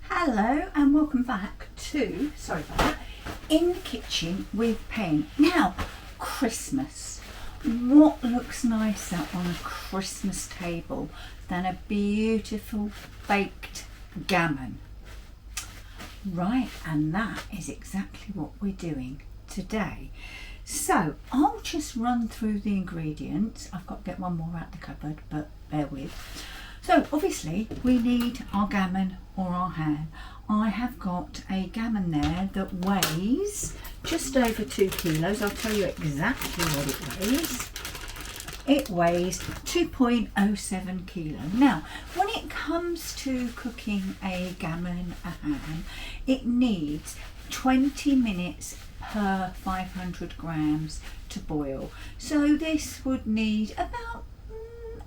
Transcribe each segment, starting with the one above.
Hello and welcome back to, sorry about that, In the Kitchen with Pen. Now, Christmas. What looks nicer on a Christmas table than a beautiful baked gammon? Right, and that is exactly what we're doing today. So I'll just run through the ingredients. I've got to get one more out the cupboard, but bear with. So obviously we need our gammon or our ham. I have got a gammon there that weighs just over 2 kilos. I'll tell you exactly what it weighs. It weighs 2.07 kilo. Now, when it comes to cooking a gammon, a ham, it needs 20 minutes per 500 grams to boil. So this would need about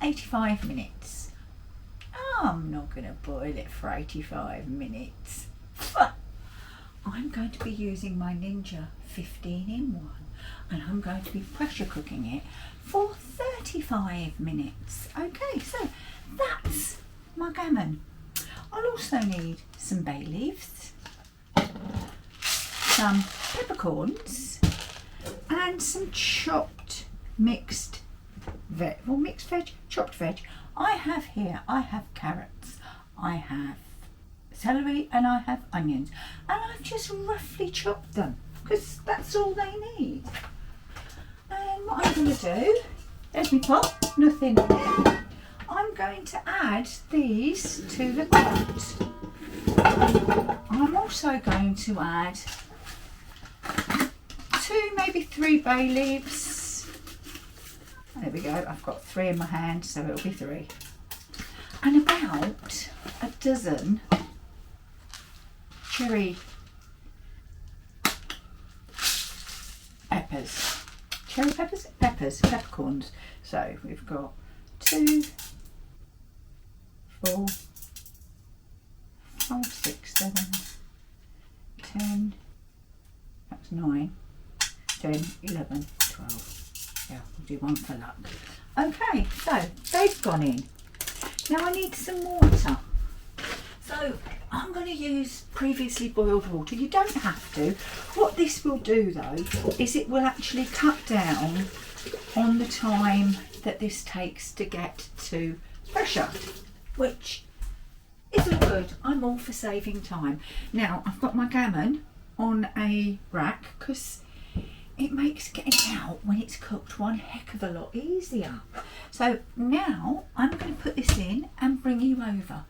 85 minutes. I'm not going to boil it for 85 minutes. I'm going to be using my Ninja 15-in-1 and I'm going to be pressure cooking it for 35 minutes. Okay, so that's my gammon. I'll also need some bay leaves, some peppercorns and some chopped mixed veg, chopped veg. I have carrots, I have celery and I have onions, and I've just roughly chopped them because that's all they need. And what I'm going to do, there's my pot, nothing in it. I'm going to add these to the pot. I'm also going to add 2, maybe 3 bay leaves. There we go, I've got 3 in my hand, so it'll be 3. And about a dozen cherry peppers. Cherry peppers? Peppercorns. So we've got 2, 4, 5, 6, 7, 10, that's 9, 10, 11, 12. Yeah, we'll do 1 for luck. Okay, so they've gone in. Now I need some water. So I'm going to use previously boiled water. You don't have to. What this will do though, is it will actually cut down on the time that this takes to get to pressure, which is all good. I'm all for saving time. Now I've got my gammon on a rack because it makes getting out when it's cooked one heck of a lot easier. So now I'm going to put this in and bring you over.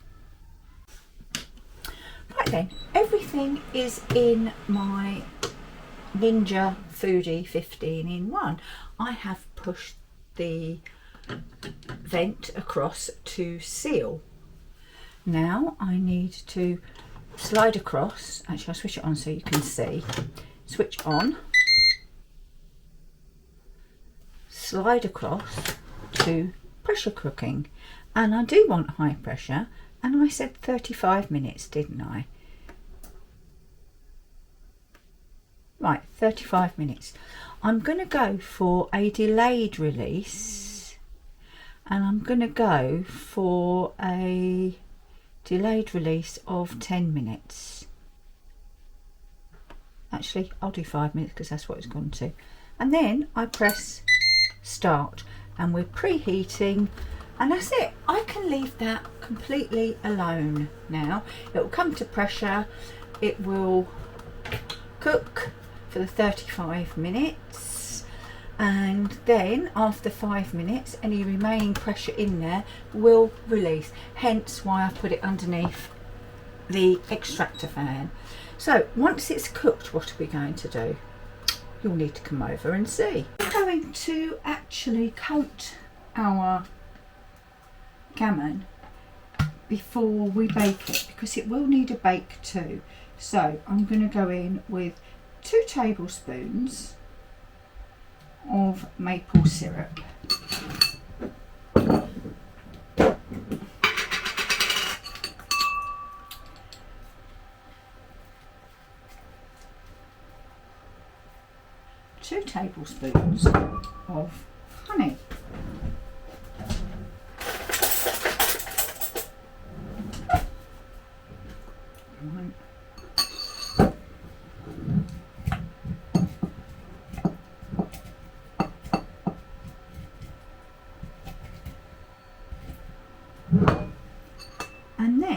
Right then, everything is in my Ninja Foodie 15-in-1. I have pushed the vent across to seal. Now I need to slide across. Actually, I'll switch it on so you can see. Switch on. Slide across to pressure cooking, and I do want high pressure, and I said 35 minutes, didn't I? Right, 35 minutes. I'm going to go for a delayed release, and I'm going to go for a delayed release of 10 minutes. Actually, I'll do 5 minutes because that's what it's gone to. And then I press start and we're preheating, and that's it. I can leave that completely alone now. It will come to pressure, it will cook for the 35 minutes, and then after 5 minutes any remaining pressure in there will release, hence why I put it underneath the extractor fan. So once it's cooked, what are we going to do? You'll need to come over and see. We're going to actually coat our gammon before we bake it because it will need a bake too. So I'm going to go in with 2 tablespoons of maple syrup. 2 tablespoons of honey.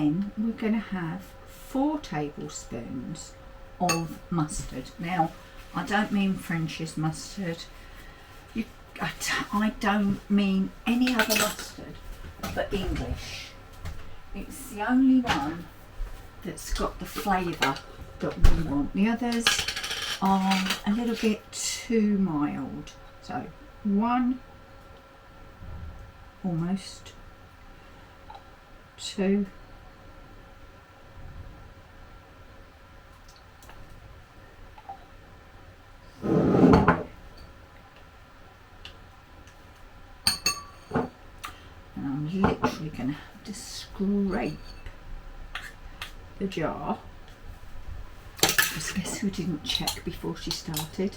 then we're going to have 4 tablespoons of mustard. Now, I don't mean French's mustard. I don't mean any other mustard but English. It's the only one that's got the flavour that we want. The others are a little bit too mild. So 1, almost 2, and I'm literally going to have to scrape the jar. Just guess who didn't check before she started,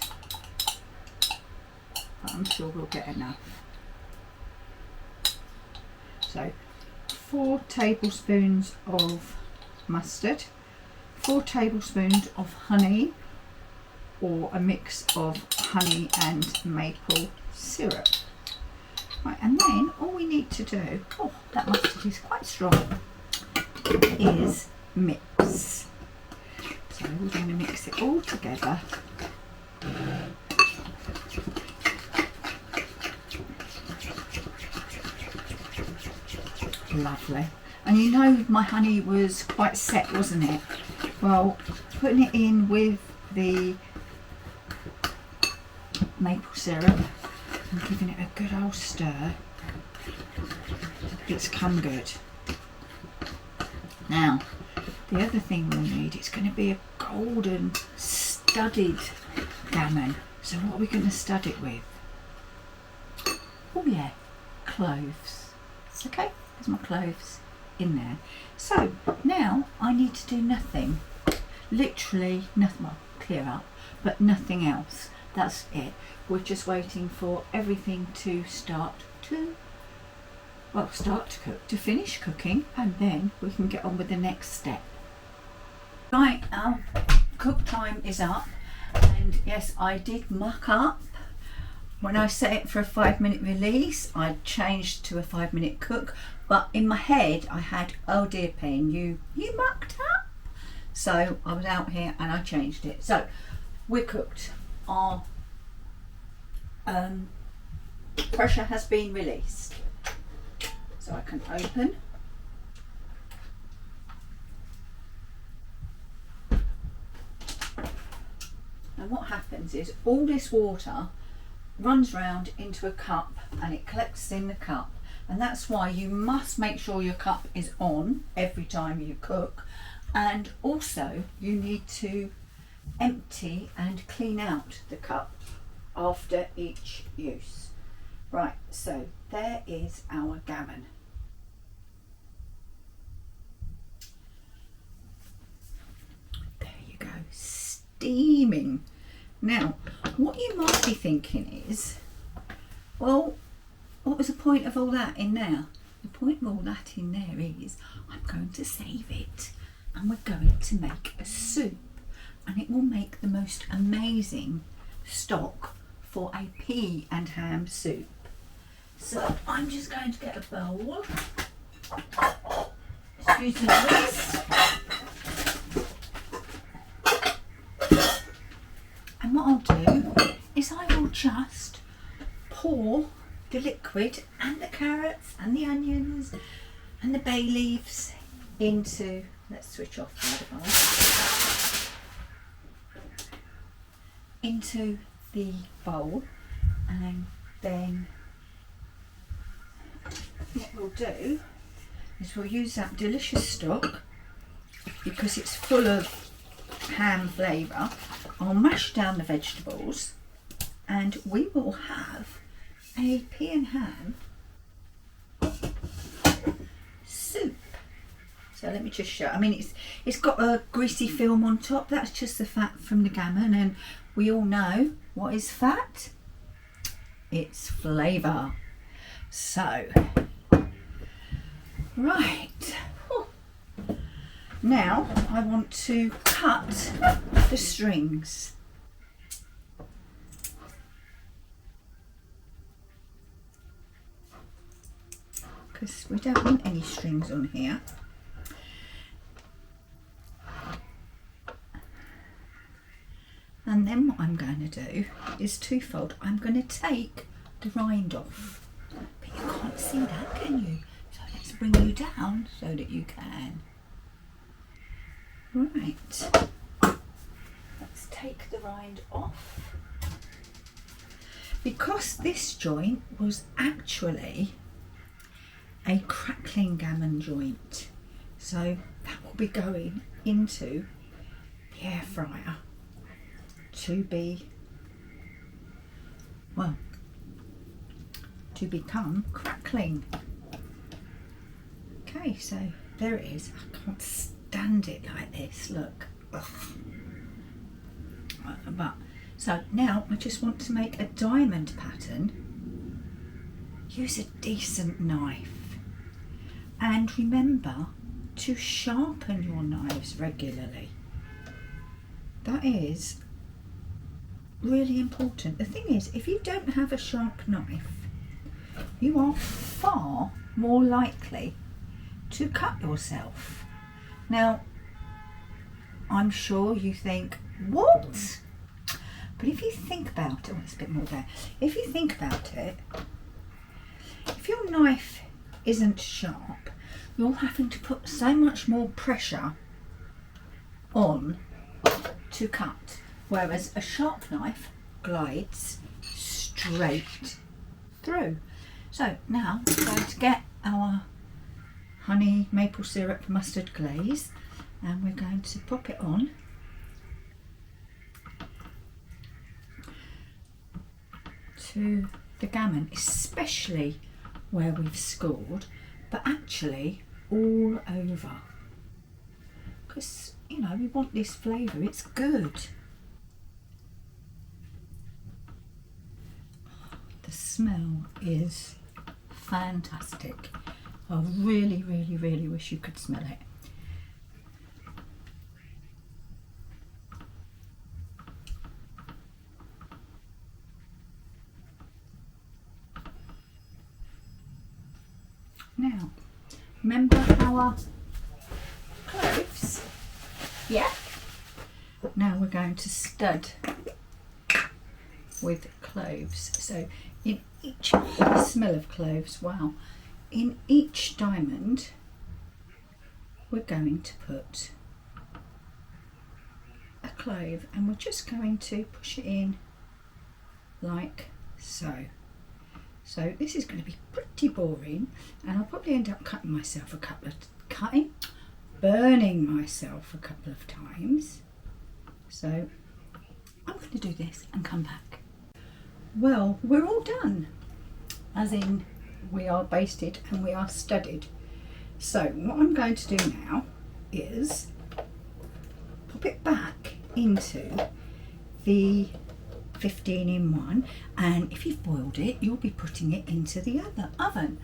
but I'm sure we'll get enough. So 4 tablespoons of mustard, 4 tablespoons of honey, or a mix of honey and maple syrup. Right, and then all we need to do, oh, that mustard is quite strong, is mix. So we're going to mix it all together. Lovely. And you know my honey was quite set, wasn't it? Well, putting it in with the maple syrup and giving it a good old stir, it's come good. Now, the other thing we'll need, it's going to be a golden studded gammon. So what are we going to stud it with? Oh yeah, cloves. Okay, there's my cloves in there. So now I need to do nothing, literally nothing, well, clear up, but nothing else. That's it. We're just waiting for everything to start to cook, to finish cooking, and then we can get on with the next step. Right, our cook time is up, and yes, I did muck up. When I set it for a 5-minute release, I changed to a 5-minute cook, but in my head I had, oh dear Pen, you mucked up. So I was out here and I changed it. So we're cooked. Our pressure has been released. So I can open. And what happens is all this water runs round into a cup and it collects in the cup, and that's why you must make sure your cup is on every time you cook, and also you need to empty and clean out the cup after each use. Right, so there is our gammon. There you go, steaming. Now, what you might be thinking is, well, what was the point of all that in there? The point of all that in there is I'm going to save it and we're going to make a soup, and it will make the most amazing stock for a pea and ham soup. So I'm just going to get a bowl. Excuse the noise. And what I'll do is I will just pour the liquid and the carrots and the onions and the bay leaves into, let's switch off the other bowl, into the bowl, and then what we'll do is we'll use that delicious stock because it's full of ham flavour. I'll mash down the vegetables and we will have a pea and ham soup. So let me just show. I mean, it's got a greasy film on top. That's just the fat from the gammon, and we all know what is fat. It's flavour. So, right. Now I want to cut the strings. Because we don't want any strings on here. going to do is twofold. I'm going to take the rind off, but you can't see that, can you? So let's bring you down so that you can. Right, let's take the rind off. Because this joint was actually a crackling gammon joint, so that will be going into the air fryer to become crackling. Okay, so there it is. I can't stand it like this, look. Ugh. But so now I just want to make a diamond pattern. Use a decent knife, and remember to sharpen your knives regularly. That is really important. The thing is, if you don't have a sharp knife, you are far more likely to cut yourself. Now, I'm sure you think, what? But if you think about it, it's a bit more there. If you think about it, if your knife isn't sharp, you're having to put so much more pressure on to cut, whereas a sharp knife glides straight through. So now we're going to get our honey maple syrup mustard glaze, and we're going to pop it on. To the gammon, especially where we've scored, but actually all over, because you know we want this flavour, it's good. The smell is fantastic. I really, really, really wish you could smell it. Now, remember our cloves? Yeah? Now we're going to stud with cloves. So in each, the smell of cloves, wow. In each diamond, we're going to put a clove, and we're just going to push it in like so. So this is going to be pretty boring, and I'll probably end up burning myself a couple of times. So I'm going to do this and come back. Well, we're all done, as in we are basted and we are studded. So what I'm going to do now is pop it back into the 15-in-1, and if you've boiled it, you'll be putting it into the other oven,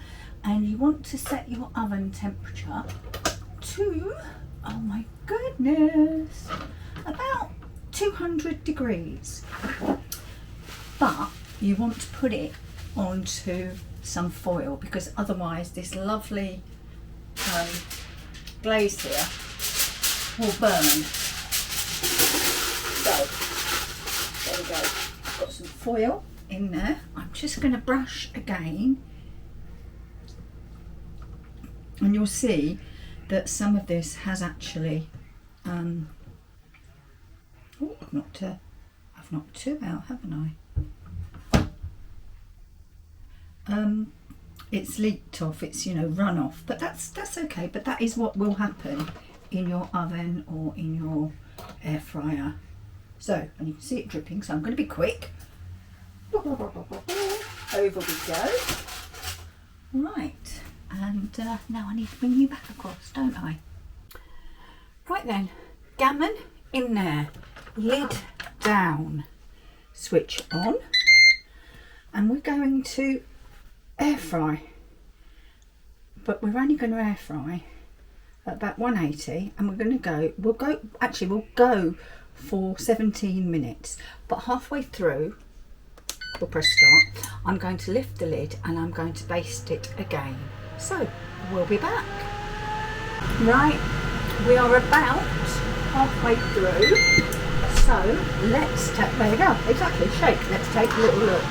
and you want to set your oven temperature to, oh my goodness, about 200 degrees. But you want to put it onto some foil, because otherwise this lovely glaze here will burn. So there we go. I've got some foil in there. I'm just going to brush again, and you'll see that some of this has actually I've knocked two out, haven't I? It's leaked off, it's, you know, run off, but that's okay. But that is what will happen in your oven or in your air fryer. So, and you can see it dripping, so I'm going to be quick. Over we go. Right, and now I need to bring you back across, don't I? Right then, gammon in there, lid down, switch on, and we're going to air fry, but we're only going to air fry at about 180, and we'll go for 17 minutes, but halfway through we'll press start. I'm going to lift the lid and I'm going to baste it again. So we'll be back. Right, we are about halfway through, So let's take, there you go, exactly, shake. Let's take a little look.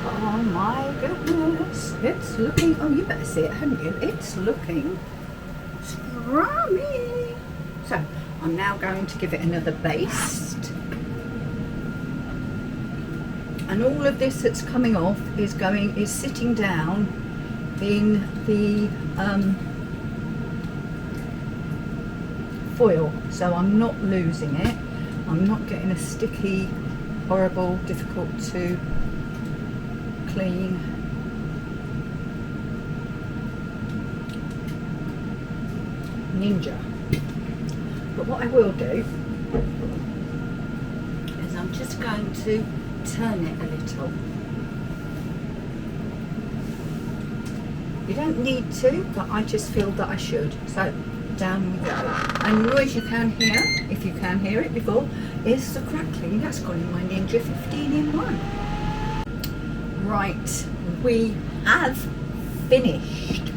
Oh my goodness, it's looking, oh you better see it, haven't you? It's looking scrummy. So I'm now going to give it another baste. And all of this that's coming off is sitting down in the foil, so I'm not losing it. I'm not getting a sticky, horrible, difficult to clean Ninja. But what I will do is I'm just going to turn it a little. You don't need to, but I just feel that I should. So down we go. And the noise you can hear, if you can hear it before, is the crackling. That's gone in my Ninja 15 in 1. Right, we have finished.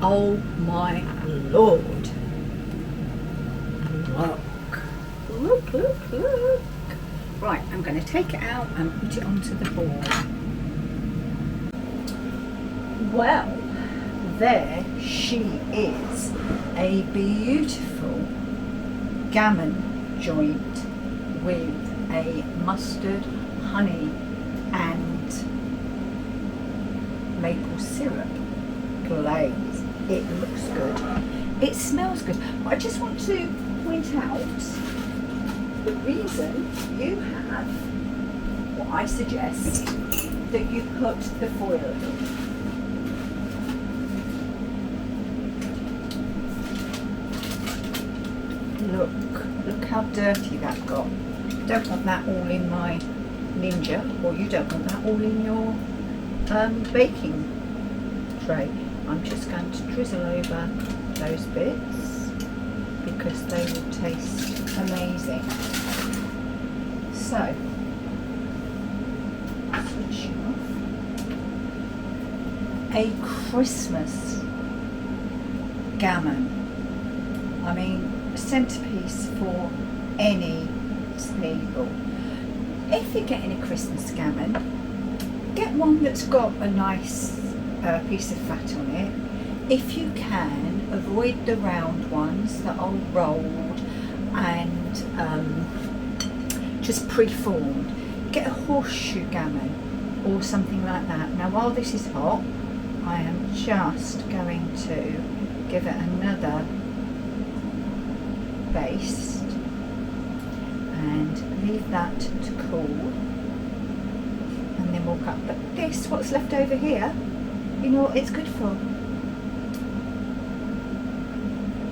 Oh my lord. Look, look, look. Right, I'm going to take it out and put it onto the board. Well, there she is, a beautiful gammon joint with a mustard, honey and maple syrup glaze. It looks good. It smells good. But I just want to point out the reason you have what I suggest that you put the foil in. Look how dirty that got. You don't want that all in my Ninja, or you don't want that all in your baking tray. I'm just going to drizzle over those bits because they will taste amazing. So, switch off. A Christmas gammon. I mean, a centrepiece for any table. If you're getting a Christmas gammon, get one that's got a nice piece of fat on it. If you can, avoid the round ones that are rolled and just pre-formed. Get a horseshoe gammon or something like that. Now while this is hot, I am just going to give it another baste and leave that to cool, and then we'll cut. But this, what's left over here, you know what it's good for?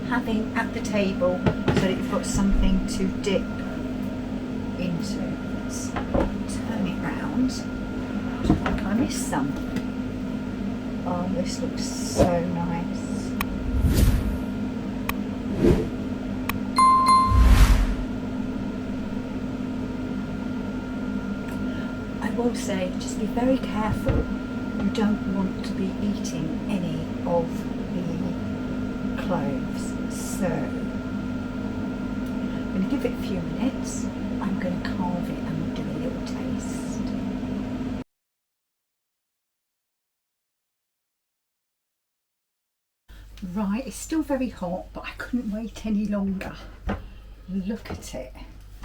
Having at the table so that you've got something to dip into. Let's turn it round. I think I missed some. Oh, this looks so nice. I will say, just be very careful. You don't want to be eating any of the cloves. So, I'm going to give it a few minutes. I'm going to carve it and do a little taste. Right, it's still very hot, but I couldn't wait any longer. Look at it.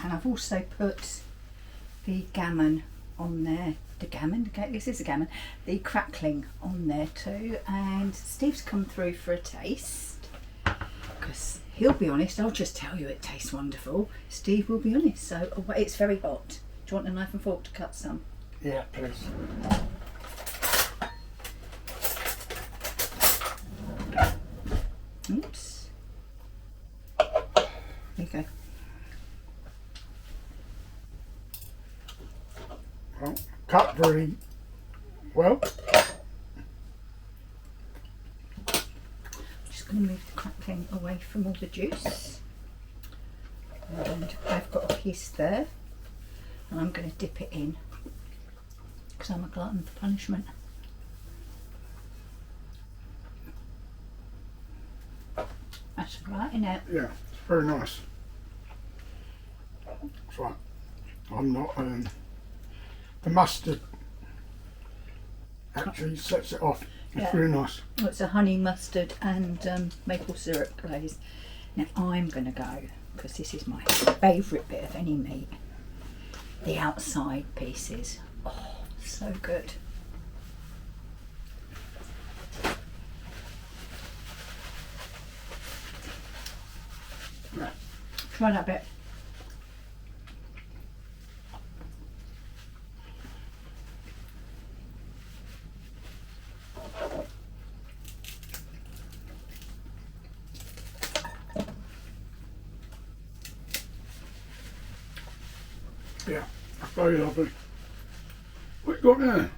And I've also put the gammon on there. This is a gammon. The crackling on there too. And Steve's come through for a taste. Because he'll be honest, I'll just tell you it tastes wonderful. Steve will be honest. So, oh, it's very hot. Do you want a knife and fork to cut some? Yeah, please. Oops. There you go. Well, cut very well. Just going to move the crackling away from all the juice. And I've got a piece there. And I'm going to dip it in. Because I'm a glutton for punishment. That's right, isn't it? Yeah, it's very nice. That's right. I'm not. The mustard actually sets it off. It's Yeah. really nice. Well, it's a honey mustard and maple syrup glaze. Now I'm going to go, because this is my favourite bit of any meat, the outside pieces. Oh, so good. Right, try that bit. Yeah, very lovely. What you got there?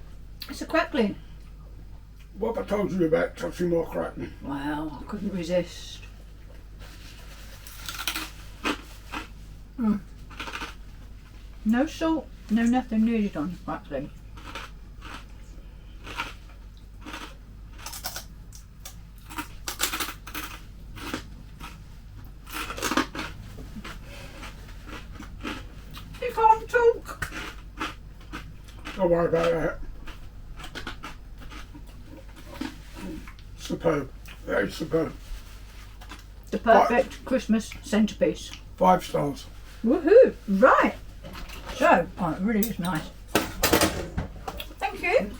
It's a crackling. What have I told you about touching more crackling? Wow, I couldn't resist. No salt, no nothing needed on crackling. You can't talk. Don't worry about that. Superb. Very superb. The perfect Christmas centrepiece. 5 stars. Woohoo! Right. So, oh, it really is nice. Thank you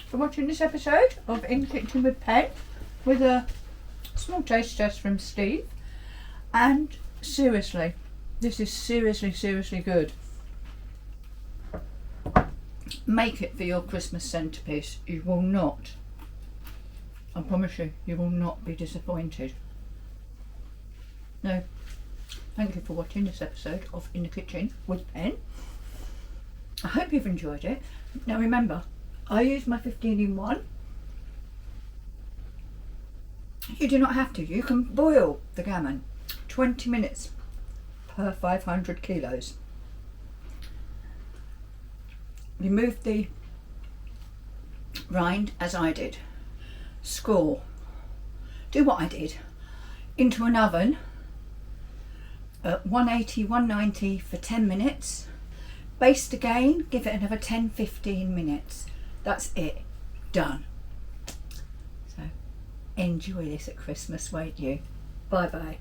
for watching this episode of In the Kitchen with Pen, with a small taste test from Steve. And seriously, this is seriously good. Make it for your Christmas centrepiece. You will not, I promise you, you will not be disappointed. No. Thank you for watching this episode of In the Kitchen with Pen. I hope you've enjoyed it. Now remember, I use my 15-in-1. You do not have to. You can boil the gammon 20 minutes per 500 kilos. Remove the rind as I did. Score. Do what I did. Into an oven at 180, 190 for 10 minutes. Baste again, give it another 10-15 minutes. That's it. Done. So enjoy this at Christmas, won't you? Bye bye.